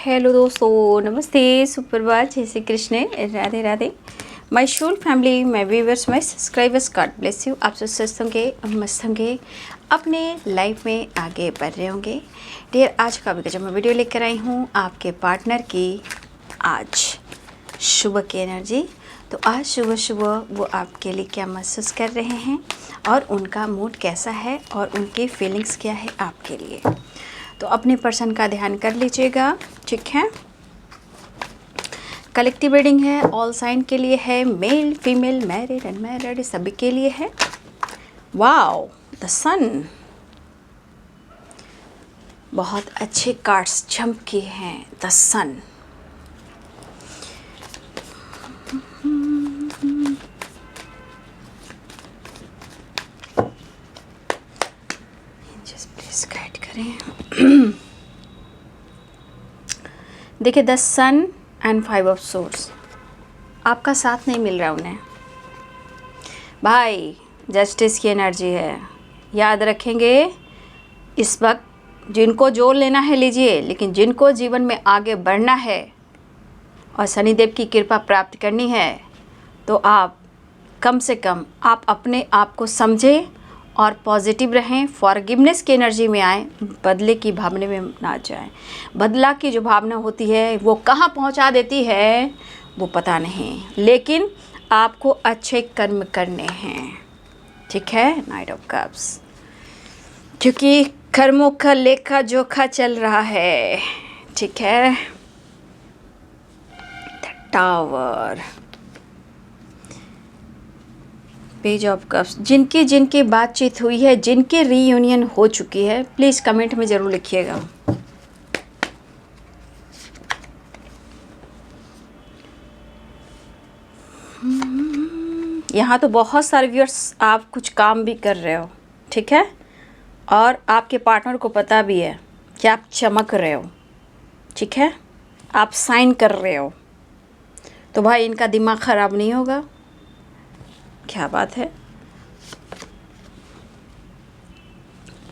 Hello दोस्तों, नमस्ते, सुप्रभात, जय Shri Krishna, Radhe Radhe. My whole family, my viewers, my subscribers, God bless you. आप सब स्वस्थ होंगे, मस्त होंगे, अपने लाइफ में आगे बढ़ रहे होंगे। डियर, आज का जब मैं वीडियो लेकर आई हूँ आपके पार्टनर की आज सुबह की एनर्जी। तो आज सुबह सुबह वो आपके लिए क्या महसूस कर रहे हैं और उनका मूड कैसा है और उनकी फीलिंग्स क्या है आपके लिए। तो अपने पर्सन का ध्यान कर लीजिएगा, ठीक है। कलेक्टिव रीडिंग है, ऑल साइन के लिए है, मेल फीमेल मैरिड अनमैरिड सभी के लिए है। वाओ, द सन, बहुत अच्छे कार्ड्स चमके हैं। The sun, just please guide करें। देखिए, the sun and 5 of swords, आपका साथ नहीं मिल रहा उन्हें भाई। जस्टिस की एनर्जी है, याद रखेंगे इस वक्त। जिनको जो लेना है लीजिए, लेकिन जिनको जीवन में आगे बढ़ना है और शनिदेव की कृपा प्राप्त करनी है, तो आप कम से कम आप अपने आप को समझें और पॉजिटिव रहें। फॉरगिवनेस की एनर्जी में आए, बदले की भावना में ना जाएं। बदला की जो भावना होती है वो कहाँ पहुंचा देती है वो पता नहीं, लेकिन आपको अच्छे कर्म करने हैं, ठीक है। नाइट ऑफ कप्स, क्योंकि कर्मों का लेखा जोखा चल रहा है, ठीक है। The tower, page of cups, जिनकी जिनकी बातचीत हुई है, जिनकी रीयूनियन हो चुकी है, प्लीज़ कमेंट में ज़रूर लिखिएगा। यहाँ तो बहुत सारे व्यूअर्स आप कुछ काम भी कर रहे हो, ठीक है, और आपके पार्टनर को पता भी है कि आप चमक रहे हो, ठीक है, आप साइन कर रहे हो, तो भाई इनका दिमाग ख़राब नहीं होगा। क्या बात है,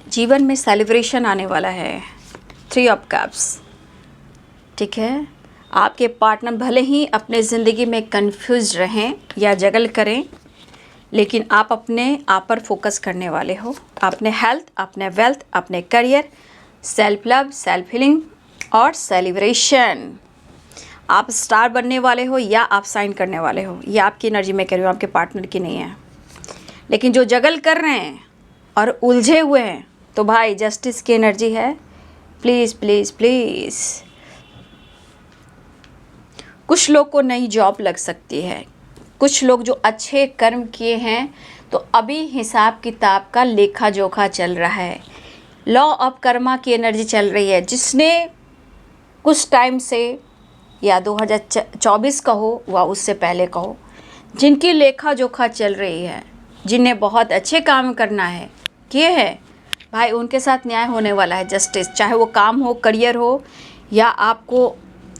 जीवन में सेलिब्रेशन आने वाला है। 3 ऑफ कप्स, ठीक है। आपके पार्टनर भले ही अपने ज़िंदगी में कंफ्यूज रहें या जगल करें, लेकिन आप अपने आप पर फोकस करने वाले हो। अपने हेल्थ, अपने वेल्थ, अपने career, self love, self healing और सेलिब्रेशन। आप स्टार बनने वाले हो या आप साइन करने वाले हो, ये आपकी एनर्जी में कह रही हूँ, आपके पार्टनर की नहीं है। लेकिन जो जगल कर रहे हैं और उलझे हुए हैं, तो भाई जस्टिस की एनर्जी है। प्लीज़ प्लीज़ प्लीज़, कुछ लोग को नई जॉब लग सकती है, कुछ लोग जो अच्छे कर्म किए हैं, तो अभी हिसाब किताब का लेखा जोखा चल रहा है। लॉ ऑफ कर्मा की एनर्जी चल रही है। जिसने कुछ टाइम से, या 2024 कहो व उससे पहले कहो, जिनकी लेखा जोखा चल रही है, जिन्हें बहुत अच्छे काम करना है, किए हैं भाई, उनके साथ न्याय होने वाला है। जस्टिस, चाहे वो काम हो, करियर हो, या आपको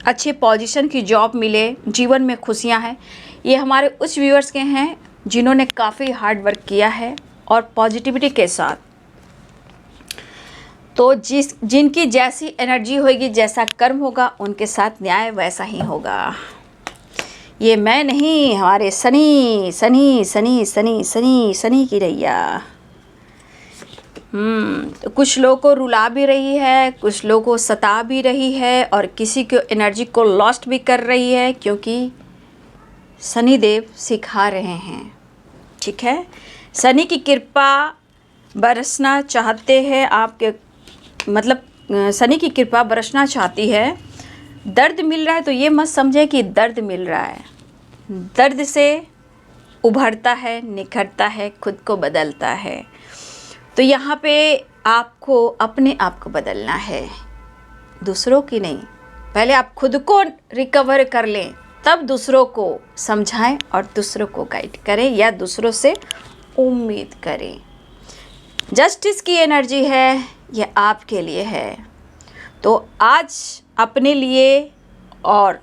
अच्छे पोजीशन की जॉब मिले, जीवन में खुशियां हैं। ये हमारे उस व्यूअर्स के हैं जिन्होंने काफ़ी हार्ड वर्क किया है और पॉजिटिविटी के साथ। तो जिनकी जैसी एनर्जी होगी, जैसा कर्म होगा, उनके साथ न्याय वैसा ही होगा। ये मैं नहीं, हमारे सनी सनी सनी सनी सनी सनी की रैया। तो कुछ लोगों को रुला भी रही है, कुछ लोगों को सता भी रही है, और किसी को एनर्जी को लॉस्ट भी कर रही है, क्योंकि शनिदेव सिखा रहे हैं, ठीक है। शनि की कृपा बरसना चाहते हैं आपके, मतलब शनि की कृपा बरसना चाहती है। दर्द मिल रहा है तो ये मत समझे कि दर्द मिल रहा है, दर्द से उभरता है, निखरता है, खुद को बदलता है। तो यहाँ पे आपको अपने आप को बदलना है, दूसरों की नहीं। पहले आप खुद को रिकवर कर लें, तब दूसरों को समझाएं और दूसरों को गाइड करें या दूसरों से उम्मीद करें। जस्टिस की एनर्जी है, ये आपके लिए है। तो आज अपने लिए और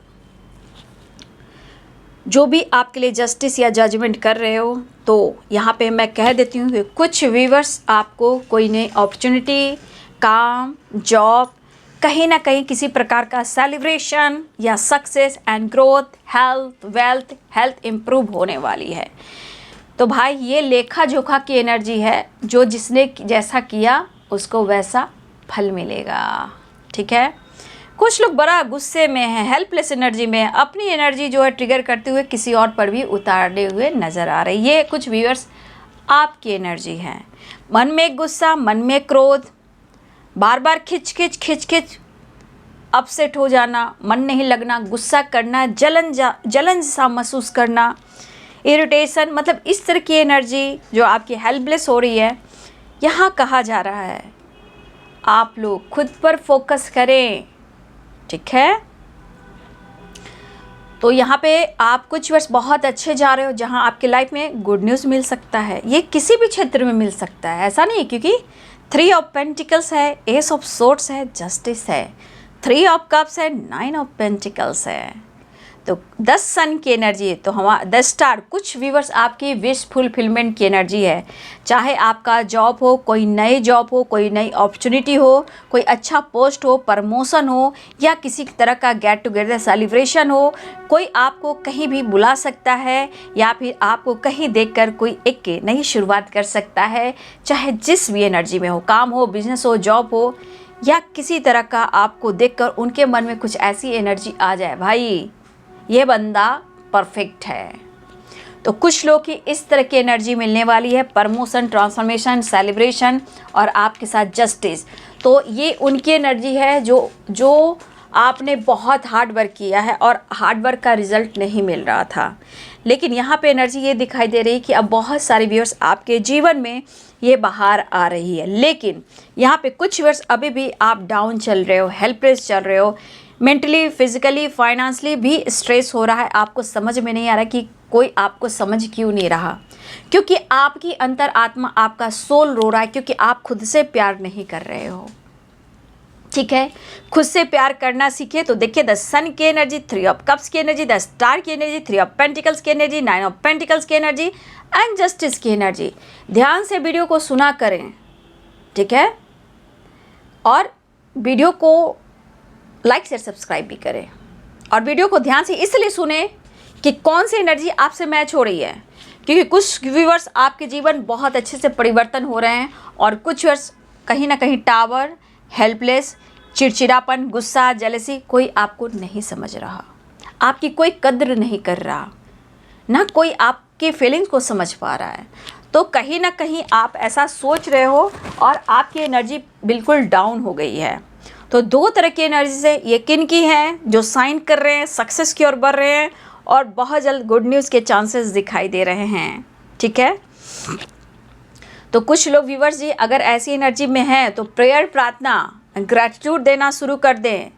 जो भी आपके लिए जस्टिस या जजमेंट कर रहे हो, तो यहाँ पे मैं कह देती हूँ कि कुछ व्यूअर्स आपको कोई नई अपॉर्चुनिटी, काम, जॉब कहीं ना कहीं किसी प्रकार का सेलिब्रेशन या success and growth, health improve होने वाली है। तो भाई ये लेखा जोखा की एनर्जी है, जो जिसने जैसा किया उसको वैसा फल मिलेगा। ठीक है। कुछ लोग बड़ा गुस्से में हैं, हेल्पलेस एनर्जी में, अपनी एनर्जी जो है ट्रिगर करते हुए किसी और पर भी उतारते हुए नज़र आ रही है। ये कुछ व्यूअर्स आपकी एनर्जी है। मन में गुस्सा, मन में क्रोध, बार बार खिच अपसेट हो जाना, मन नहीं लगना, गुस्सा करना, जलन सा महसूस करना, इरिटेशन, मतलब इस तरह की एनर्जी जो आपकी हेल्पलेस हो रही है। यहाँ कहा जा रहा है आप लोग खुद पर फोकस करें। ठीक है। तो यहाँ पे आप कुछ वर्ष बहुत अच्छे जा रहे हो, जहाँ आपके लाइफ में गुड न्यूज़ मिल सकता है। ये किसी भी क्षेत्र में मिल सकता है, ऐसा नहीं, क्योंकि 3 ऑफ पेंटिकल्स है, एस ऑफ सोर्ड्स है, जस्टिस है, 3 ऑफ कप्स है, 9 ऑफ पेंटिकल्स है। तो 10 सन की एनर्जी है। तो हमारा 10 स्टार कुछ व्यूवर्स आपकी विश फुलफिलमेंट की एनर्जी है। चाहे आपका जॉब हो, कोई नई जॉब हो, कोई नई अपॉर्चुनिटी हो, कोई अच्छा पोस्ट हो, प्रमोशन हो, या किसी तरह का गेट टुगेदर सेलिब्रेशन हो, कोई आपको कहीं भी बुला सकता है, या फिर आपको कहीं देखकर कोई एक नई शुरुआत कर सकता है। चाहे जिस भी एनर्जी में हो, काम हो, बिजनेस हो, जॉब हो, या किसी तरह का आपको देखकर उनके मन में कुछ ऐसी एनर्जी आ जाए, भाई ये बंदा परफेक्ट है। तो कुछ लोग की इस तरह की एनर्जी मिलने वाली है, प्रमोशन, ट्रांसफॉर्मेशन, सेलिब्रेशन और आपके साथ जस्टिस। तो ये उनकी एनर्जी है जो आपने बहुत हार्ड वर्क किया है और हार्ड वर्क का रिजल्ट नहीं मिल रहा था। लेकिन यहाँ पे एनर्जी ये दिखाई दे रही है कि अब बहुत सारे व्यूअर्स आपके जीवन में ये बाहर आ रही है। लेकिन यहाँ पे कुछ व्यूअर्स अभी भी आप डाउन चल रहे हो, हेल्पलेस चल रहे हो, मेंटली, फिजिकली, फाइनेंशियली भी स्ट्रेस हो रहा है। आपको समझ में नहीं आ रहा कि कोई आपको समझ क्यों नहीं रहा, क्योंकि आपकी अंतर आत्मा, आपका सोल रो रहा है, क्योंकि आप खुद से प्यार नहीं कर रहे हो। ठीक है। खुद से प्यार करना सीखिए। तो देखिए 10 सन की एनर्जी, 3 ऑफ कप्स की एनर्जी, 10 स्टार की एनर्जी, 3 ऑफ पेंटिकल्स की एनर्जी, 9 ऑफ पेंटिकल्स की एनर्जी एंड जस्टिस की एनर्जी। ध्यान से वीडियो को सुना करें। ठीक है। और वीडियो को लाइक शेयर सब्सक्राइब भी करें, और वीडियो को ध्यान से इसलिए सुने कि कौन सी एनर्जी आपसे मैच हो रही है, क्योंकि कुछ व्यूअर्स आपके जीवन बहुत अच्छे से परिवर्तन हो रहे हैं, और कुछ व्यूअर्स कहीं ना कहीं टावर, हेल्पलेस, चिड़चिड़ापन, गुस्सा, जेलसी, कोई आपको नहीं समझ रहा, आपकी कोई कद्र नहीं कर रहा, ना कोई आपकी फीलिंग्स को समझ पा रहा है। तो कहीं ना कहीं आप ऐसा सोच रहे हो और आपकी एनर्जी बिल्कुल डाउन हो गई है। तो 2 तरह की एनर्जी से ये किन की हैं जो साइन कर रहे हैं, सक्सेस की ओर बढ़ रहे हैं, और बहुत जल्द गुड न्यूज़ के चांसेस दिखाई दे रहे हैं। ठीक है। तो कुछ लोग व्यूअर्स जी अगर ऐसी एनर्जी में हैं तो प्रेयर, प्रार्थना, ग्रैटिट्यूड देना शुरू कर दें,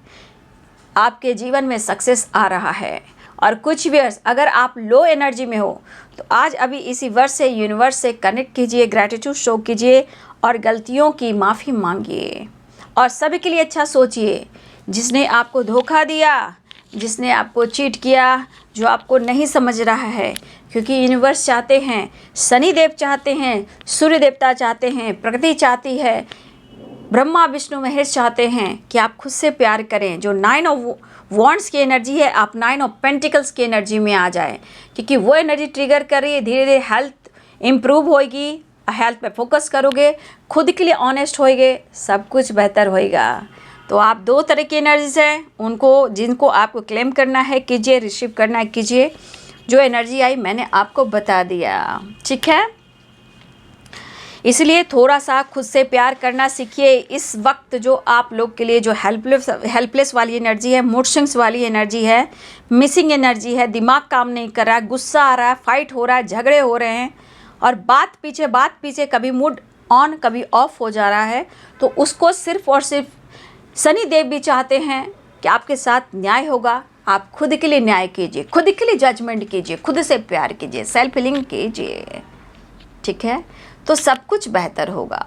आपके जीवन में सक्सेस आ रहा है। और कुछ व्यूअर्स अगर आप लो एनर्जी में हो तो आज अभी इसी वर्ष से यूनिवर्स से कनेक्ट कीजिए, ग्रैटिट्यूड शो कीजिए और गलतियों की माफ़ी मांगिए, और सभी के लिए अच्छा सोचिए। जिसने आपको धोखा दिया, जिसने आपको चीट किया, जो आपको नहीं समझ रहा है, क्योंकि यूनिवर्स चाहते हैं, शनिदेव चाहते हैं, सूर्य देवता चाहते हैं, प्रकृति चाहती है, ब्रह्मा विष्णु महेश चाहते हैं कि आप खुद से प्यार करें। जो 9 ऑफ वॉन्ड्स की एनर्जी है, आप 9 ऑफ पेंटिकल्स की एनर्जी में आ जाए, क्योंकि वो एनर्जी ट्रिगर कर रही है। धीरे धीरे हेल्थ इम्प्रूव होएगी, हेल्थ पे फोकस करोगे, खुद के लिए ऑनेस्ट होएगे, सब कुछ बेहतर होएगा। तो आप 2 तरह की एनर्जीज हैं, उनको जिनको आपको क्लेम करना है कीजिए, रिसीव करना है कीजिए। जो एनर्जी आई मैंने आपको बता दिया। ठीक है। इसलिए थोड़ा सा खुद से प्यार करना सीखिए। इस वक्त जो आप लोग के लिए जो हेल्पलेस वाली एनर्जी है, मूड स्विंग्स वाली एनर्जी है, मिसिंग एनर्जी है, दिमाग काम नहीं कर रहा है, गुस्सा आ रहा है, फाइट हो रहा है, झगड़े हो रहे हैं, और बात पीछे कभी मूड ऑन कभी ऑफ हो जा रहा है, तो उसको सिर्फ और सिर्फ शनि देव भी चाहते हैं कि आपके साथ न्याय होगा। आप खुद के लिए न्याय कीजिए, खुद के लिए जजमेंट कीजिए, खुद से प्यार कीजिए, सेल्फ हीलिंग कीजिए। ठीक है। तो सब कुछ बेहतर होगा।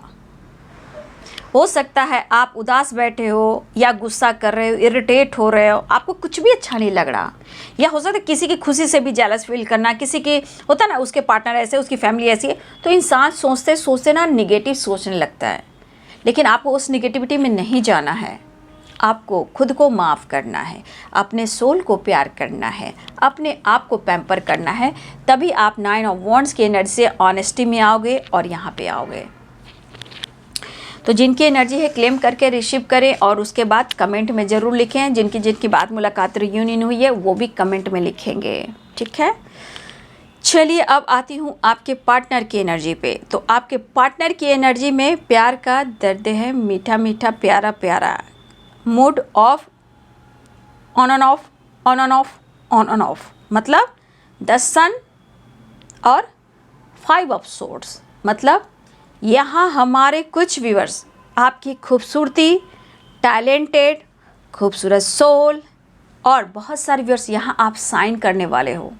हो सकता है आप उदास बैठे हो, या गुस्सा कर रहे हो, इरिटेट हो रहे हो, आपको कुछ भी अच्छा नहीं लग रहा, या हो सकता है किसी की खुशी से भी जेलस फील करना, किसी की होता ना उसके पार्टनर ऐसे, उसकी फैमिली ऐसी है, तो इंसान सोचते सोचते ना निगेटिव सोचने लगता है। लेकिन आपको उस निगेटिविटी में नहीं जाना है, आपको खुद को माफ़ करना है, अपने सोल को प्यार करना है, अपने आप को पैम्पर करना है, तभी आप 9 ऑफ वॉन्ड्स की एनर्जी से ऑनेस्टी में आओगे और यहाँ पे आओगे। तो जिनकी एनर्जी है क्लेम करके रिसीव करें और उसके बाद कमेंट में ज़रूर लिखें। जिनकी जिनकी बात मुलाकात रियूनियन हुई है वो भी कमेंट में लिखेंगे, ठीक है। चलिए अब आती हूँ आपके पार्टनर की एनर्जी पे। तो आपके पार्टनर की एनर्जी में प्यार का दर्द है, मीठा मीठा प्यारा प्यारा, mood off on on off, on on off, on on off, मतलब द सन और 5 ऑफ सोर्ड्स। मतलब यहाँ हमारे कुछ व्यूअर्स आपकी खूबसूरती, टैलेंटेड, खूबसूरत सोल और बहुत सारे व्यूअर्स यहाँ आप साइन करने वाले हो,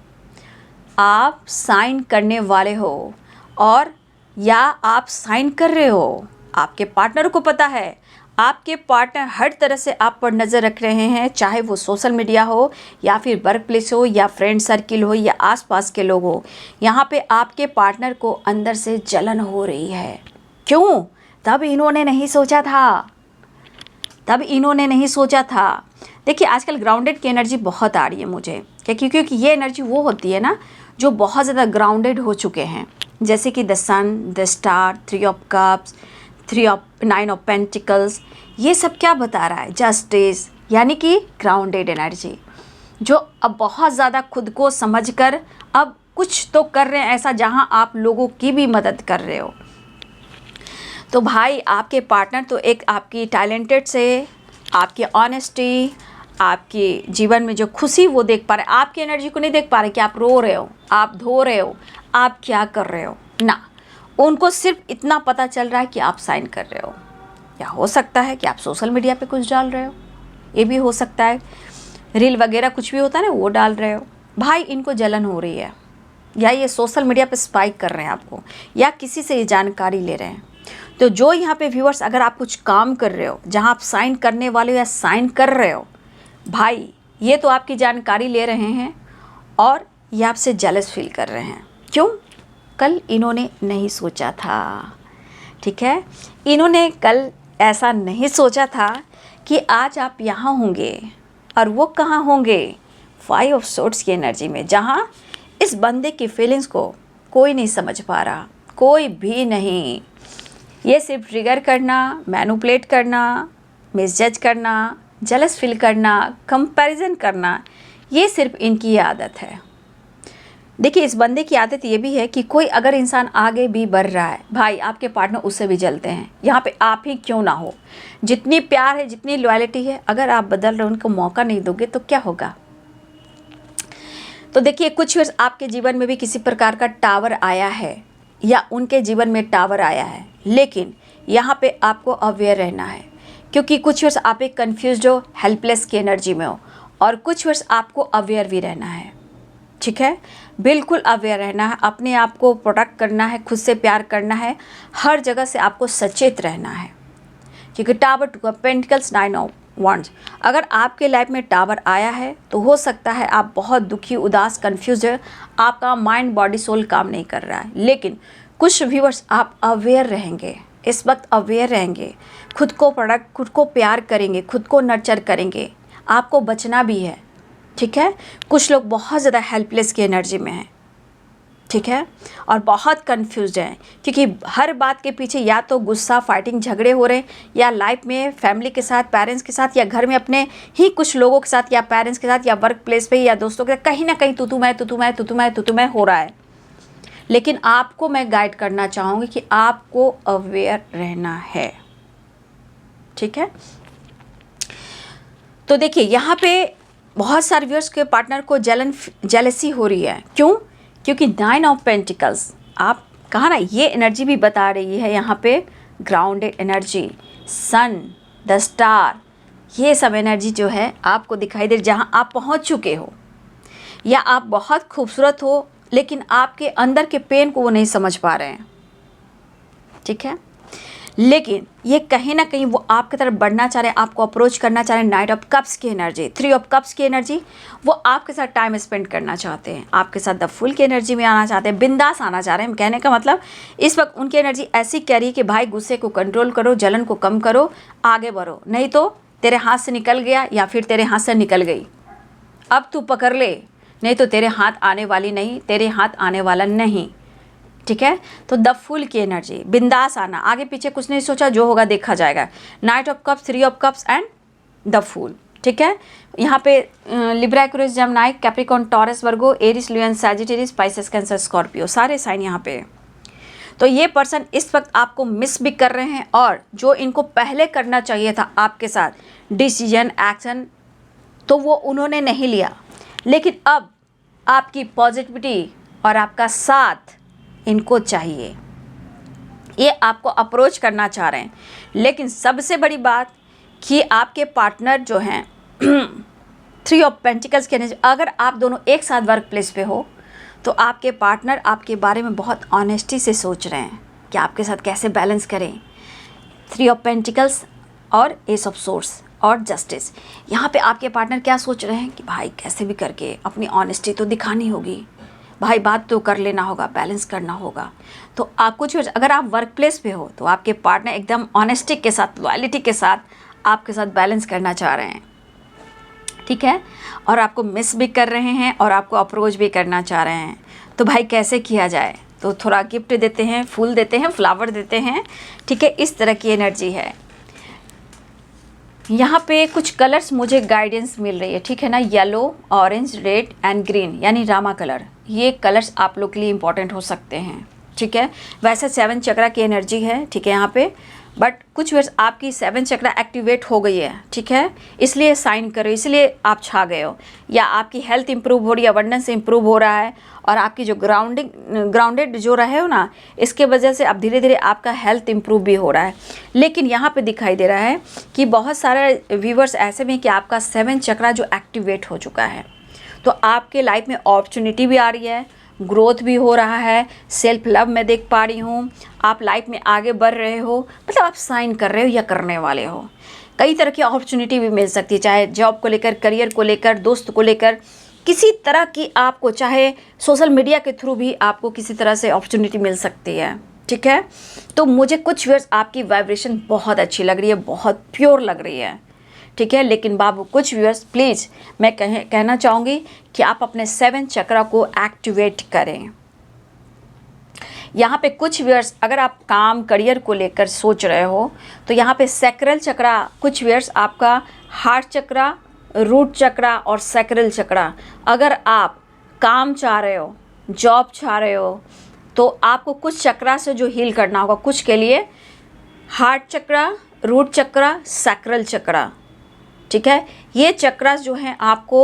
आप साइन करने वाले हो और या आप साइन कर रहे हो। आपके पार्टनर को पता है, आपके पार्टनर हर तरह से आप पर नज़र रख रहे हैं, चाहे वो सोशल मीडिया हो या फिर वर्क प्लेस हो या फ्रेंड सर्किल हो या आसपास के लोग हो। यहाँ पे आपके पार्टनर को अंदर से जलन हो रही है। क्यों? तब इन्होंने नहीं सोचा था, तब इन्होंने नहीं सोचा था। देखिए आजकल ग्राउंडेड की एनर्जी बहुत आ रही है मुझे, क्योंकि ये एनर्जी वो होती है ना जो बहुत ज़्यादा ग्राउंडेड हो चुके हैं, जैसे कि the sun, the star, 3 of cups, 9 of pentacles. ये सब क्या बता रहा है? जस्टिस, यानी कि ग्राउंडेड एनर्जी, जो अब बहुत ज़्यादा खुद को समझकर अब कुछ तो कर रहे हैं ऐसा जहां आप लोगों की भी मदद कर रहे हो। तो भाई आपके पार्टनर तो एक आपकी टैलेंटेड से, आपकी ऑनेस्टी, आपके जीवन में जो खुशी वो देख पा रहे, आपकी एनर्जी को नहीं देख पा रहे कि आप रो रहे हो, आप धो रहे हो, आप क्या कर रहे हो ना। उनको सिर्फ इतना पता चल रहा है कि आप साइन कर रहे हो, या हो सकता है कि आप सोशल मीडिया पे कुछ डाल रहे हो, ये भी हो सकता है, रील वगैरह कुछ भी होता है ना वो डाल रहे हो। भाई इनको जलन हो रही है, या ये सोशल मीडिया पे स्पाइक कर रहे हैं आपको, या किसी से ये जानकारी ले रहे हैं। तो जो यहाँ पे व्यूअर्स, अगर आप कुछ काम कर रहे हो जहाँ आप साइन करने वाले हो या साइन कर रहे हो, भाई ये तो आपकी जानकारी ले रहे हैं और ये आपसे जेलस फील कर रहे हैं। क्यों? कल इन्होंने नहीं सोचा था, ठीक है, इन्होंने कल ऐसा नहीं सोचा था कि आज आप यहाँ होंगे। और वो कहाँ होंगे? 5 ऑफ सोर्ड्स की एनर्जी में, जहाँ इस बंदे की फीलिंग्स को कोई नहीं समझ पा रहा, कोई भी नहीं। ये सिर्फ ट्रिगर करना, मैनिपुलेट करना, मिसजज करना, जेलस फील करना, कंपैरिजन करना, ये सिर्फ इनकी आदत है। देखिए इस बंदे की आदत ये भी है कि कोई अगर इंसान आगे भी बढ़ रहा है, भाई आपके पार्टनर उससे भी जलते हैं। यहाँ पे आप ही क्यों ना हो, जितनी प्यार है, जितनी लॉयल्टी है, अगर आप बदल रहे हो, उनको मौका नहीं दोगे तो क्या होगा। तो देखिए कुछ वर्ष आपके जीवन में भी किसी प्रकार का टावर आया है या उनके जीवन में टावर आया है, लेकिन यहाँ पे आपको अवेयर रहना है, क्योंकि कुछ वर्ष आप एक कन्फ्यूज्ड हो, हेल्पलेस की एनर्जी में हो, और कुछ वर्ष आपको अवेयर भी रहना है, ठीक है, बिल्कुल अवेयर रहना है, अपने आप को प्रोटेक्ट करना है, खुद से प्यार करना है, हर जगह से आपको सचेत रहना है। क्योंकि tower 2 of pentacles, 9 of wands, अगर आपके लाइफ में टावर आया है तो हो सकता है आप बहुत दुखी, उदास, कंफ्यूज है, आपका माइंड, बॉडी, सोल काम नहीं कर रहा है। लेकिन कुछ व्यूअर्स आप अवेयर रहेंगे, इस वक्त अवेयर रहेंगे, खुद को प्रोटेक्ट, खुद को प्यार करेंगे, खुद को नर्चर करेंगे, आपको बचना भी है, ठीक है। कुछ लोग बहुत ज़्यादा हेल्पलेस की एनर्जी में हैं, ठीक है, और बहुत कंफ्यूज्ड हैं, क्योंकि हर बात के पीछे या तो गुस्सा, फाइटिंग, झगड़े हो रहे हैं, या लाइफ में फैमिली के साथ, पेरेंट्स के साथ, या घर में अपने ही कुछ लोगों के साथ, या पेरेंट्स के साथ, या वर्क प्लेस पे, या दोस्तों के साथ, कहीं ना कहीं तू मैं हो रहा है। लेकिन आपको मैं गाइड करना चाहूँगी कि आपको अवेयर रहना है, ठीक है। तो देखिए यहाँ पे बहुत सारे व्यूअर्स के पार्टनर को जेलसी हो रही है। क्यों? क्योंकि 9 ऑफ पेंटिकल्स, आप कहा ना, ये एनर्जी भी बता रही है यहाँ पे grounded energy, sun, the star, ये सब एनर्जी जो है आपको दिखाई दे, जहाँ आप पहुँच चुके हो, या आप बहुत खूबसूरत हो, लेकिन आपके अंदर के पेन को वो नहीं समझ पा रहे हैं, ठीक है। लेकिन ये कहीं ना कहीं वो आपकी तरफ बढ़ना चाह रहे हैं, आपको अप्रोच करना चाह रहे हैं। 9 ऑफ कप्स की एनर्जी, 3 ऑफ कप्स की एनर्जी, वो आपके साथ टाइम स्पेंड करना चाहते हैं, आपके साथ द फुल की एनर्जी में आना चाहते हैं, बिंदास आना चाह रहे हैं। कहने का मतलब इस वक्त उनकी एनर्जी ऐसी कह रही है कि भाई गुस्से को कंट्रोल करो, जलन को कम करो, आगे बढ़ो, नहीं तो तेरे हाथ से निकल गया या फिर तेरे हाथ से निकल गई, अब तू पकड़ ले, नहीं तो तेरे हाथ आने वाली नहीं, तेरे हाथ आने वाला नहीं। ठीक है, तो द फूल की एनर्जी, बिंदास आना, आगे पीछे कुछ नहीं सोचा, जो होगा देखा जाएगा। Knight of cups, 3 of cups and the fool. ठीक है, यहाँ पे Libra, Aquarius, Gemini, Capricorn, Taurus, Virgo, Aries, Leo, Sagittarius, Pisces, Cancer, Scorpio, सारे साइन यहाँ पे। तो ये पर्सन इस वक्त आपको मिस भी कर रहे हैं, और जो इनको पहले करना चाहिए था आपके साथ डिसीजन, एक्शन, तो वो उन्होंने नहीं लिया। लेकिन अब आपकी पॉजिटिविटी और आपका साथ इनको चाहिए, ये आपको अप्रोच करना चाह रहे हैं। लेकिन सबसे बड़ी बात कि आपके पार्टनर जो हैं 3 ऑफ पेंटिकल्स के एनर्जी, अगर आप दोनों एक साथ वर्क प्लेस पे हो तो आपके पार्टनर आपके बारे में बहुत ऑनेस्टी से सोच रहे हैं कि आपके साथ कैसे बैलेंस करें। 3 ऑफ पेंटिकल्स और एस ऑफ सोर्स और जस्टिस, यहाँ पे आपके पार्टनर क्या सोच रहे हैं कि भाई कैसे भी करके अपनी ऑनेस्टी तो दिखानी होगी, भाई बात तो कर लेना होगा, बैलेंस करना होगा। तो आप कुछ, अगर आप वर्क प्लेस पे हो तो आपके पार्टनर एकदम ऑनेस्टी के साथ, लॉयलिटी के साथ आपके साथ बैलेंस करना चाह रहे हैं। ठीक है, और आपको मिस भी कर रहे हैं और आपको अप्रोच भी करना चाह रहे हैं। तो भाई कैसे किया जाए, तो थोड़ा गिफ्ट देते हैं, फूल देते हैं, फ्लावर देते हैं। ठीक है, इस तरह की एनर्जी है। यहाँ पे कुछ कलर्स मुझे गाइडेंस मिल रही है। ठीक है ना, yellow, orange, red and green, यानी रामा कलर, ये कलर्स आप लोग के लिए इंपॉर्टेंट हो सकते हैं। ठीक है, वैसे 7 चक्रा की एनर्जी है। ठीक है, यहाँ पे बट कुछ वर्ष आपकी 7 चक्रा एक्टिवेट हो गई है। ठीक है, इसलिए साइन करो, इसलिए आप छा गए हो, या आपकी हेल्थ इंप्रूव हो रही है, अबंडेंस इंप्रूव हो रहा है, और आपकी जो ग्राउंडेड जो रहे हो ना, इसके वजह से अब धीरे धीरे आपका हेल्थ इंप्रूव भी हो रहा है। लेकिन यहाँ पे दिखाई दे रहा है कि बहुत सारे व्यूवर्स ऐसे भी हैं कि आपका 7 चक्रा जो एक्टिवेट हो चुका है, तो आपके लाइफ में अपॉर्चुनिटी भी आ रही है, ग्रोथ भी हो रहा है, सेल्फ लव मैं देख पा रही हूँ, आप लाइफ में आगे बढ़ रहे हो, मतलब आप साइन कर रहे हो या करने वाले हो। कई तरह की अपॉर्चुनिटी भी मिल सकती है, चाहे जॉब को लेकर, करियर को लेकर, दोस्त को लेकर, किसी तरह की आपको, चाहे सोशल मीडिया के थ्रू भी आपको किसी तरह से अपॉर्चुनिटी मिल सकती है। ठीक है, तो मुझे कुछ वर्ड्स आपकी वाइब्रेशन बहुत अच्छी लग रही है, बहुत प्योर लग रही है। ठीक है, लेकिन बाबू कुछ व्यूअर्स प्लीज़ मैं कहना चाहूँगी कि आप अपने 7 चक्रा को एक्टिवेट करें। यहाँ पे कुछ व्यूअर्स, अगर आप काम, करियर को लेकर सोच रहे हो तो यहाँ पे सैक्रल चक्रा, कुछ व्यूअर्स आपका हार्ट चक्रा, रूट चक्रा और सैक्रल चक्रा, अगर आप काम चाह रहे हो, जॉब चाह रहे हो, तो आपको कुछ चक्रा से जो हील करना होगा, कुछ के लिए हार्ट चक्रा, रूट चक्रा, सैक्रल चक्रा। ठीक है, ये चक्रास जो हैं आपको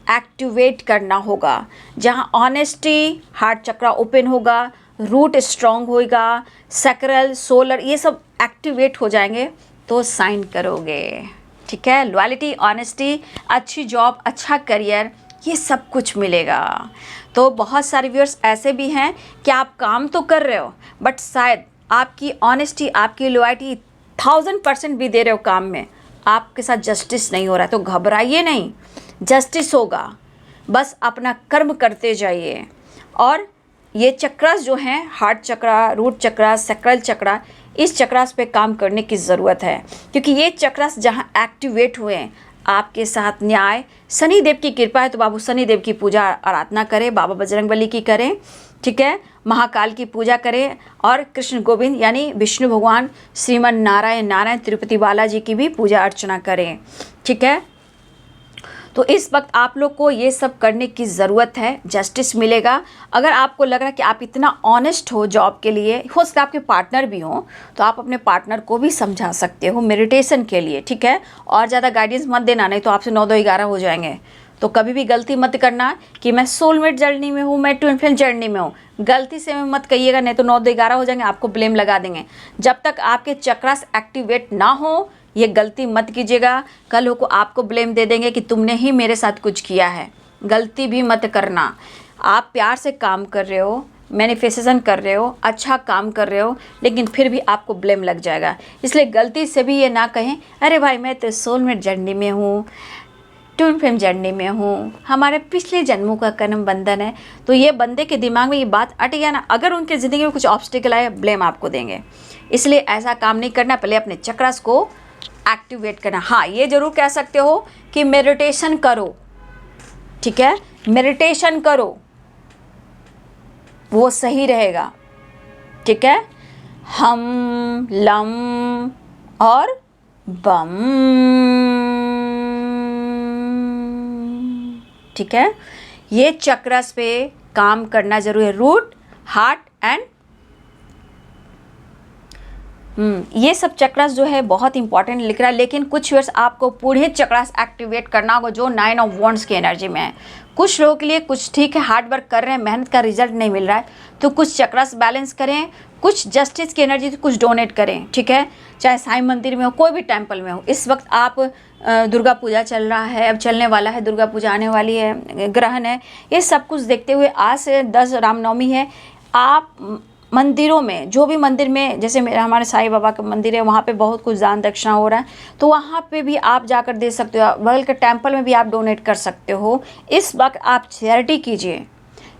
एक्टिवेट करना होगा, जहाँ ऑनेस्टी, हार्ट चक्रा ओपन होगा, रूट स्ट्रॉन्ग होगा, सैक्रल, सोलर, ये सब एक्टिवेट हो जाएंगे तो साइन करोगे। ठीक है, लॉयल्टी, ऑनेस्टी, अच्छी जॉब, अच्छा करियर, ये सब कुछ मिलेगा। तो बहुत सारे व्यूअर्स ऐसे भी हैं कि आप काम तो कर रहे हो, बट शायद आपकी ऑनेस्टी, आपकी लॉयल्टी 1000% भी दे रहे हो काम में, आपके साथ जस्टिस नहीं हो रहा है, तो घबराइए नहीं, जस्टिस होगा। बस अपना कर्म करते जाइए। और ये चक्रास जो हैं, हार्ट चक्रा, रूट चक्रा, सैक्रल चक्रा, इस चक्रास पे काम करने की ज़रूरत है, क्योंकि ये चक्रास जहाँ एक्टिवेट हुए हैं, आपके साथ न्याय, शनि देव की कृपा है, तो बाबू शनि देव की पूजा आराधना करें, बाबा बजरंगबली की करें। ठीक है, महाकाल की पूजा करें, और कृष्ण गोविंद यानी विष्णु भगवान, श्रीमन नारायण तिरुपति बालाजी की भी पूजा अर्चना करें। ठीक है, तो इस वक्त आप लोग को ये सब करने की ज़रूरत है, जस्टिस मिलेगा। अगर आपको लग रहा है कि आप इतना ऑनेस्ट हो जॉब के लिए, हो सकता है आपके पार्टनर भी हों, तो आप अपने पार्टनर को भी समझा सकते हो मेडिटेशन के लिए। ठीक है, और ज़्यादा गाइडेंस मत देना, नहीं तो आपसे 9-2-11 हो जाएंगे। तो कभी भी गलती मत करना कि मैं सोलमेट जर्नी में हूँ, मैं ट्विन फ्लेम जर्नी में हूँ, गलती से मत कहिएगा, नहीं तो 9-2-11 हो जाएंगे, आपको ब्लेम लगा देंगे। जब तक आपके चक्रास एक्टिवेट ना हो, ये गलती मत कीजिएगा, कल को आपको ब्लेम दे देंगे कि तुमने ही मेरे साथ कुछ किया है। गलती भी मत करना। आप प्यार से काम कर रहे हो, मैनिफेस्टेशन कर रहे हो, अच्छा काम कर रहे हो, लेकिन फिर भी आपको ब्लेम लग जाएगा। इसलिए गलती से भी ये ना कहें, अरे भाई मैं तो सोलमेट जर्नी में हूँ, ट्विन फ्लेम जर्नी में हूँ, हमारे पिछले जन्मों का कर्म बंधन है। तो ये बंदे के दिमाग में ये बात अट गया ना, अगर उनके ज़िंदगी में कुछ ऑब्स्टिकल आए, ब्लेम आपको देंगे। इसलिए ऐसा काम नहीं करना, पहले अपने चक्रास को एक्टिवेट करना। हाँ, ये ज़रूर कह सकते हो कि मेडिटेशन करो, ठीक है, मेडिटेशन करो, वो सही रहेगा, ठीक है। हम, लम और बम, ठीक है। ये चक्रस पे काम करना जरूरी है, रूट, हार्ट एंड ये सब चक्रस जो है बहुत इंपॉर्टेंट लिख रहा है। लेकिन कुछ वर्ष आपको पूरे चक्रस एक्टिवेट करना होगा जो 9 ऑफ वॉन्ड्स की एनर्जी में है। कुछ लोगों के लिए कुछ ठीक है, हार्ड वर्क कर रहे हैं, मेहनत का रिजल्ट नहीं मिल रहा है, तो कुछ चक्रस बैलेंस करें, कुछ जस्टिस की एनर्जी तो कुछ डोनेट करें, ठीक है। चाहे साईं मंदिर में हो, कोई भी टेम्पल में हो। इस वक्त आप दुर्गा पूजा चल रहा है, अब चलने वाला है, दुर्गा पूजा आने वाली है, ग्रहण है, ये सब कुछ देखते हुए आज से 10 रामनवमी है, आप मंदिरों में, जो भी मंदिर में, जैसे मेरा हमारे साईं बाबा का मंदिर है, वहाँ पे बहुत कुछ दान दक्षिणा हो रहा है, तो वहाँ पे भी आप जाकर दे सकते हो। बगल के टेम्पल में भी आप डोनेट कर सकते हो। इस वक्त आप चैरिटी कीजिए,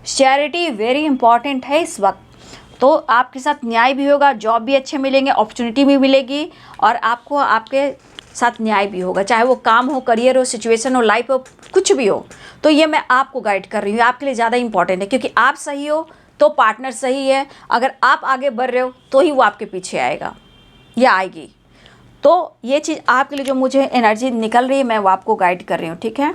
चैरिटी वेरी इंपॉर्टेंट है इस वक्त। तो आपके साथ न्याय भी होगा, जॉब भी अच्छे मिलेंगे, अपॉर्चुनिटी भी मिलेगी और आपको आपके साथ न्याय भी होगा, चाहे वो काम हो, करियर हो, सिचुएशन हो, लाइफ हो, कुछ भी हो। तो ये मैं आपको गाइड कर रही हूँ, आपके लिए ज़्यादा इंपॉर्टेंट है, क्योंकि आप सही हो तो पार्टनर सही है, अगर आप आगे बढ़ रहे हो तो ही वो आपके पीछे आएगा या आएगी। तो ये चीज़ आपके लिए जो मुझे एनर्जी निकल रही है, मैं वो आपको गाइड कर रही हूँ, ठीक है।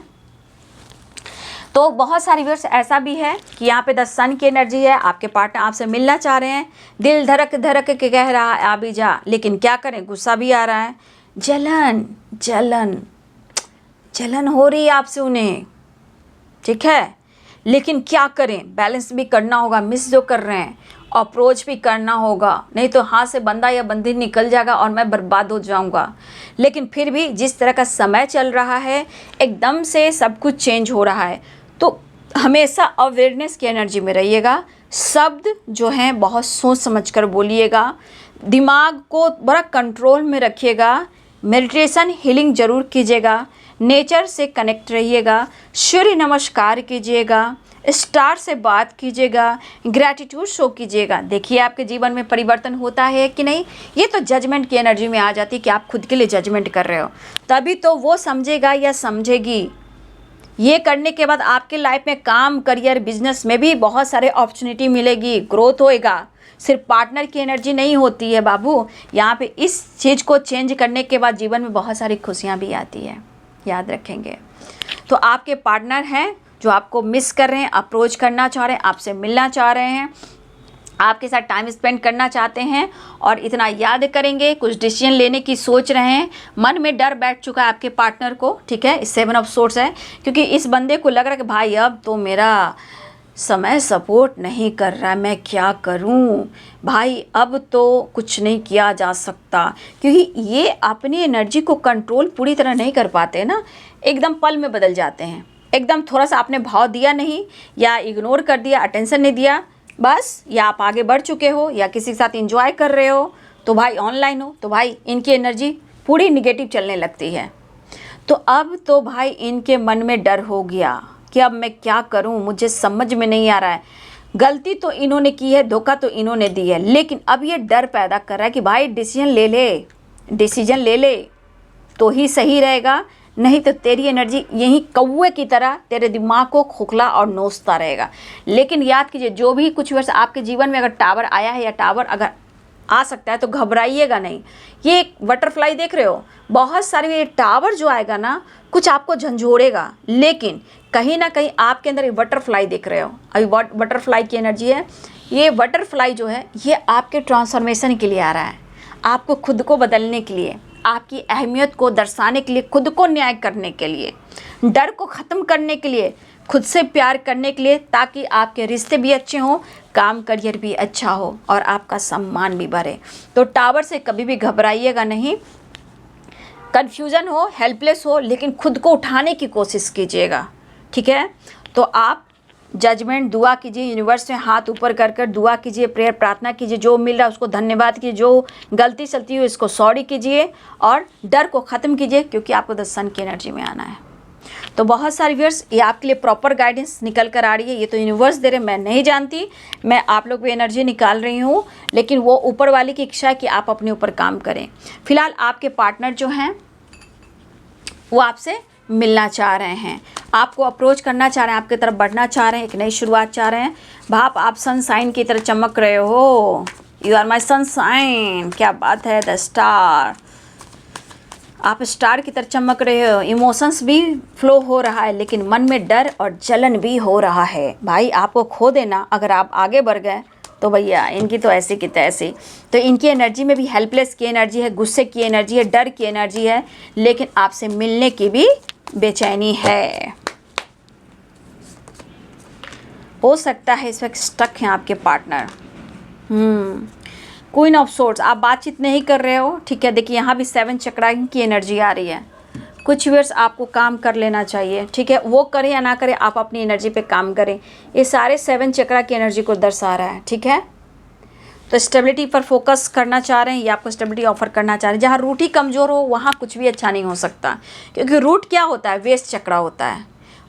तो बहुत सारी व्यूअर्स ऐसा भी है कि यहाँ पे 10 सन की एनर्जी है, आपके पार्टनर आपसे मिलना चाह रहे हैं, दिल धड़क धड़क के कह रहा है आ भी जा, लेकिन क्या करें, गुस्सा भी आ रहा है, जलन जलन जलन हो रही है आपसे उन्हें, ठीक है। लेकिन क्या करें, बैलेंस भी करना होगा, मिस जो कर रहे हैं अप्रोच भी करना होगा, नहीं तो हाथ से बंदा या बंदी निकल जाएगा और मैं बर्बाद हो जाऊंगा। लेकिन फिर भी जिस तरह का समय चल रहा है, एकदम से सब कुछ चेंज हो रहा है, तो हमेशा अवेयरनेस की एनर्जी में रहिएगा। शब्द जो हैं बहुत सोच समझ कर बोलिएगा, दिमाग को बड़ा कंट्रोल में रखिएगा, मेडिटेशन हीलिंग ज़रूर कीजिएगा, नेचर से कनेक्ट रहिएगा, सूर्य नमस्कार कीजिएगा, स्टार से बात कीजिएगा, ग्रैटिट्यूड शो कीजिएगा। देखिए आपके जीवन में परिवर्तन होता है कि नहीं। ये तो जजमेंट की एनर्जी में आ जाती है कि आप खुद के लिए जजमेंट कर रहे हो, तभी तो वो समझेगा या समझेगी। ये करने के बाद आपके लाइफ में काम, करियर, बिजनेस में भी बहुत सारे अपॉर्चुनिटी मिलेगी, ग्रोथ होएगा। सिर्फ पार्टनर की एनर्जी नहीं होती है बाबू, यहाँ पे इस चीज़ को चेंज करने के बाद जीवन में बहुत सारी खुशियाँ भी आती है, याद रखेंगे। तो आपके पार्टनर हैं जो आपको मिस कर रहे हैं, अप्रोच करना चाह रहे हैं, आपसे मिलना चाह रहे हैं, आपके साथ टाइम स्पेंड करना चाहते हैं और इतना याद करेंगे, कुछ डिसीजन लेने की सोच रहे हैं, मन में डर बैठ चुका है आपके पार्टनर को, ठीक है। 7 ऑफ सोर्स है, क्योंकि इस बंदे को लग रहा है कि भाई अब तो मेरा समय सपोर्ट नहीं कर रहा है, मैं क्या करूं भाई, अब तो कुछ नहीं किया जा सकता, क्योंकि ये अपनी एनर्जी को कंट्रोल पूरी तरह नहीं कर पाते ना, एकदम पल में बदल जाते हैं। एकदम थोड़ा सा आपने भाव दिया नहीं, या इग्नोर कर दिया, अटेंशन नहीं दिया, बस, या आप आगे बढ़ चुके हो या किसी के साथ एंजॉय कर रहे हो, तो भाई ऑनलाइन हो, तो भाई इनकी एनर्जी पूरी निगेटिव चलने लगती है। तो अब तो भाई इनके मन में डर हो गया कि अब मैं क्या करूं, मुझे समझ में नहीं आ रहा है, गलती तो इन्होंने की है, धोखा तो इन्होंने दी है, लेकिन अब ये डर पैदा कर रहा है कि भाई डिसीजन ले ले तो ही सही रहेगा, नहीं तो तेरी एनर्जी यही कौवे की तरह तेरे दिमाग को खोखला और नोचता रहेगा। लेकिन याद कीजिए, जो भी कुछ वर्ष आपके जीवन में अगर टावर आया है या टावर अगर आ सकता है तो घबराइएगा नहीं। ये एक बटरफ्लाई देख रहे हो, बहुत सारे ये टावर जो आएगा ना, कुछ आपको झंझोड़ेगा, लेकिन कहीं ना कहीं आपके अंदर एक बटरफ्लाई देख रहे हो। अभी बटरफ्लाई की एनर्जी है, ये बटरफ्लाई जो है ये आपके ट्रांसफॉर्मेशन के लिए आ रहा है, आपको खुद को बदलने के लिए, आपकी अहमियत को दर्शाने के लिए, खुद को न्याय करने के लिए, डर को ख़त्म करने के लिए, खुद से प्यार करने के लिए, ताकि आपके रिश्ते भी अच्छे हों, काम करियर भी अच्छा हो और आपका सम्मान भी बढ़े। तो टावर से कभी भी घबराइएगा नहीं, कन्फ्यूज़न हो, हेल्पलेस हो, लेकिन खुद को उठाने की कोशिश कीजिएगा, ठीक है। तो आप जजमेंट, दुआ कीजिए, यूनिवर्स में हाथ ऊपर कर कर दुआ कीजिए, प्रेयर प्रार्थना कीजिए, जो मिल रहा है उसको धन्यवाद कीजिए, जो गलती चलती हो इसको सॉरी कीजिए और डर को ख़त्म कीजिए, क्योंकि आपको 10 सन की एनर्जी में आना है। तो बहुत सारे व्यूअर्स, ये आपके लिए प्रॉपर गाइडेंस निकल कर आ रही है। ये तो यूनिवर्स दे रहे, मैं नहीं जानती, मैं आप लोग भी एनर्जी निकाल रही हूँ, लेकिन वो ऊपर वाले की इच्छा है कि आप अपने ऊपर काम करें। फिलहाल आपके पार्टनर जो हैं वो आपसे मिलना चाह रहे हैं, आपको अप्रोच करना चाह रहे हैं, आपकी तरफ बढ़ना चाह रहे हैं, एक नई शुरुआत चाह रहे हैं। भाप, आप सनसाइन की तरह चमक रहे हो, यू आर माई सनसाइन, क्या बात है। द स्टार, आप स्टार की तरह चमक रहे हो। इमोशंस भी फ्लो हो रहा है, लेकिन मन में डर और जलन भी हो रहा है। भाई आपको खो देना, अगर आप आगे बढ़ गए तो भैया इनकी तो ऐसी की तैसी। तो इनकी एनर्जी में भी हेल्पलेस की एनर्जी है, गुस्से की एनर्जी है, डर की एनर्जी है, लेकिन आपसे मिलने की भी बेचैनी है। हो सकता है इस वक्त स्टक हैं आपके पार्टनर। क्वीन ऑफ सोर्ड्स, आप बातचीत नहीं कर रहे हो, ठीक है। देखिए यहाँ भी 7 चक्रा की एनर्जी आ रही है। कुछ व्यूअर्स आपको काम कर लेना चाहिए, ठीक है। वो करें या ना करें, आप अपनी एनर्जी पे काम करें। ये सारे 7 चक्रा की एनर्जी को दर्शा रहा है, ठीक है। तो स्टेबिलिटी पर फोकस करना चाह रहे हैं, ये आपको स्टेबिलिटी ऑफर करना चाह रहे हैं। जहाँ रूट ही कमज़ोर हो वहाँ कुछ भी अच्छा नहीं हो सकता, क्योंकि रूट क्या होता है, वेस्ट चक्रा होता है।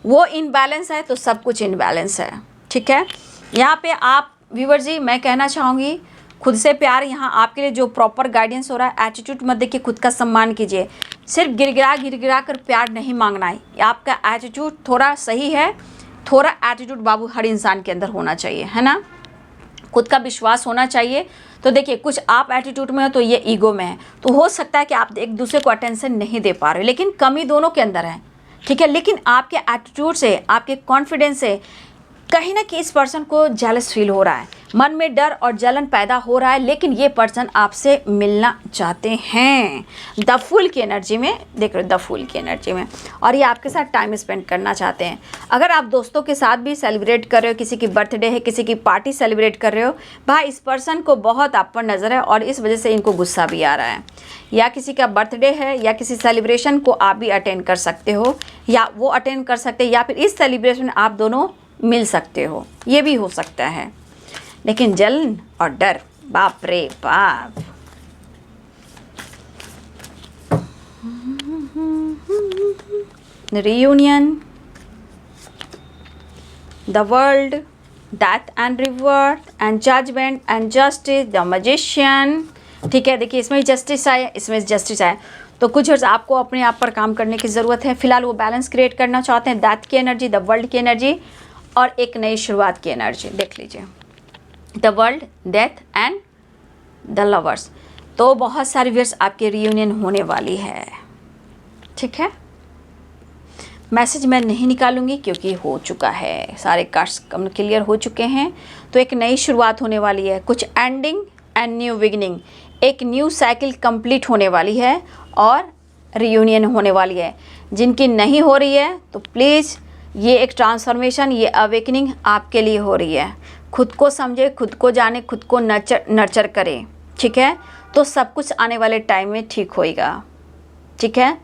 वो इनबैलेंस है तो सब कुछ इनबैलेंस है, ठीक है। यहाँ पे आप व्यूअर जी, मैं कहना चाहूँगी खुद से प्यार, यहाँ आपके लिए जो प्रॉपर गाइडेंस हो रहा है, एटीट्यूड मत देखिए, खुद का सम्मान कीजिए। सिर्फ गिरगिरा कर प्यार नहीं मांगना है। आपका एटीट्यूड थोड़ा सही है, थोड़ा एटीट्यूड बाबू हर इंसान के अंदर होना चाहिए, है ना। खुद का विश्वास होना चाहिए। तो देखिए कुछ आप एटीट्यूड में हो तो ये ईगो में है, तो हो सकता है कि आप एक दूसरे को अटेंशन नहीं दे पा रहे, लेकिन कमी दोनों के अंदर है, ठीक है। लेकिन आपके एटीट्यूड से, आपके कॉन्फिडेंस से कहीं ना कहीं इस पर्सन को जेलस फील हो रहा है, मन में डर और जलन पैदा हो रहा है, लेकिन ये पर्सन आपसे मिलना चाहते हैं द फूल की एनर्जी में, देख रहे हो द फूल की एनर्जी में, और ये आपके साथ टाइम स्पेंड करना चाहते हैं। अगर आप दोस्तों के साथ भी सेलिब्रेट कर रहे हो, किसी की बर्थडे है, किसी की पार्टी सेलिब्रेट कर रहे हो, भाई इस पर्सन को बहुत आप पर नज़र है और इस वजह से इनको गुस्सा भी आ रहा है। या किसी का बर्थडे है या किसी सेलिब्रेशन को आप भी अटेंड कर सकते हो, या वो अटेंड कर सकते हैं, या फिर इस सेलिब्रेशन में आप दोनों मिल सकते हो, ये भी हो सकता है। लेकिन जलन और डर, बाप रे बाप। Reunion, the world, death and rebirth and judgement and justice, the magician, ठीक है। देखिए इसमें जस्टिस आया, इसमें जस्टिस आया, तो कुछ आपको अपने आप पर काम करने की ज़रूरत है। फिलहाल वो बैलेंस क्रिएट करना चाहते हैं, डेथ की एनर्जी, द वर्ल्ड की एनर्जी और एक नई शुरुआत की एनर्जी। देख लीजिए the world, death and the lovers. तो बहुत सारी व्यूअर्स आपकी रियूनियन होने वाली है, ठीक है। मैसेज मैं नहीं निकालूंगी क्योंकि हो चुका है, सारे कार्ड्स क्लियर हो चुके हैं। तो एक नई शुरुआत होने वाली है, कुछ एंडिंग एंड न्यू बिगिनिंग, एक न्यू साइकिल कंप्लीट होने वाली है और रियूनियन होने वाली है। जिनकी नहीं हो रही है तो प्लीज़ ये एक ट्रांसफॉर्मेशन, ये अवेकनिंग आपके लिए हो रही है। खुद को समझे, खुद को जाने, खुद को नर्चर करें, ठीक है। तो सब कुछ आने वाले टाइम में ठीक होएगा, ठीक है।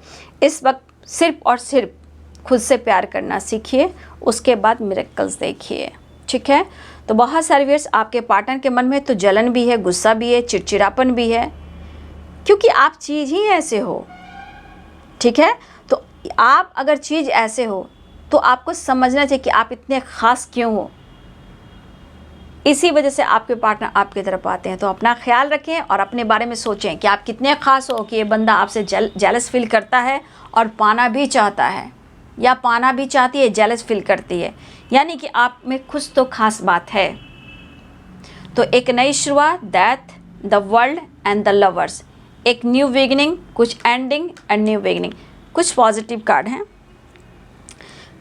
इस वक्त सिर्फ और सिर्फ खुद से प्यार करना सीखिए, उसके बाद मिरेकल्स देखिए, ठीक है। तो बहुत सारे व्यूअर्स आपके पार्टनर के मन में तो जलन भी है, गुस्सा भी है, चिड़चिड़ापन भी है, क्योंकि आप चीज़ ही ऐसे हो, ठीक है। तो आप अगर चीज़ ऐसे हो तो आपको समझना चाहिए कि आप इतने ख़ास क्यों हो। इसी वजह से आपके पार्टनर आपकी तरफ आते हैं। तो अपना ख्याल रखें और अपने बारे में सोचें कि आप कितने ख़ास हो कि ये बंदा आपसे जेलस फील करता है और पाना भी चाहता है, या पाना भी चाहती है, जेलस फील करती है, यानी कि आप में कुछ तो ख़ास बात है। तो एक नई शुरुआत, death, the world and the lovers, एक न्यू बिगिनिंग, कुछ एंडिंग एंड न्यू बिगिनिंग, कुछ पॉजिटिव कार्ड हैं।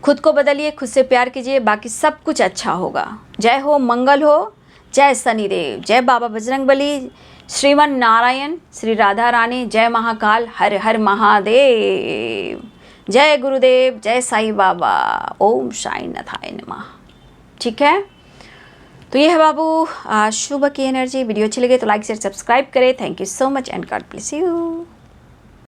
खुद को बदलिए, खुद से प्यार कीजिए, बाकी सब कुछ अच्छा होगा। जय हो, मंगल हो, जय शनिदेव, जय बाबा बजरंगबली, श्रीमन नारायण, श्री राधा रानी, जय महाकाल, हर हर महादेव, जय गुरुदेव, जय साईं बाबा, ओम साई नाथाय नमः, ठीक है। तो ये है बाबू शुभ की एनर्जी। वीडियो अच्छी लगे तो लाइक शेयर सब्सक्राइब करें। Thank you so much and God bless you.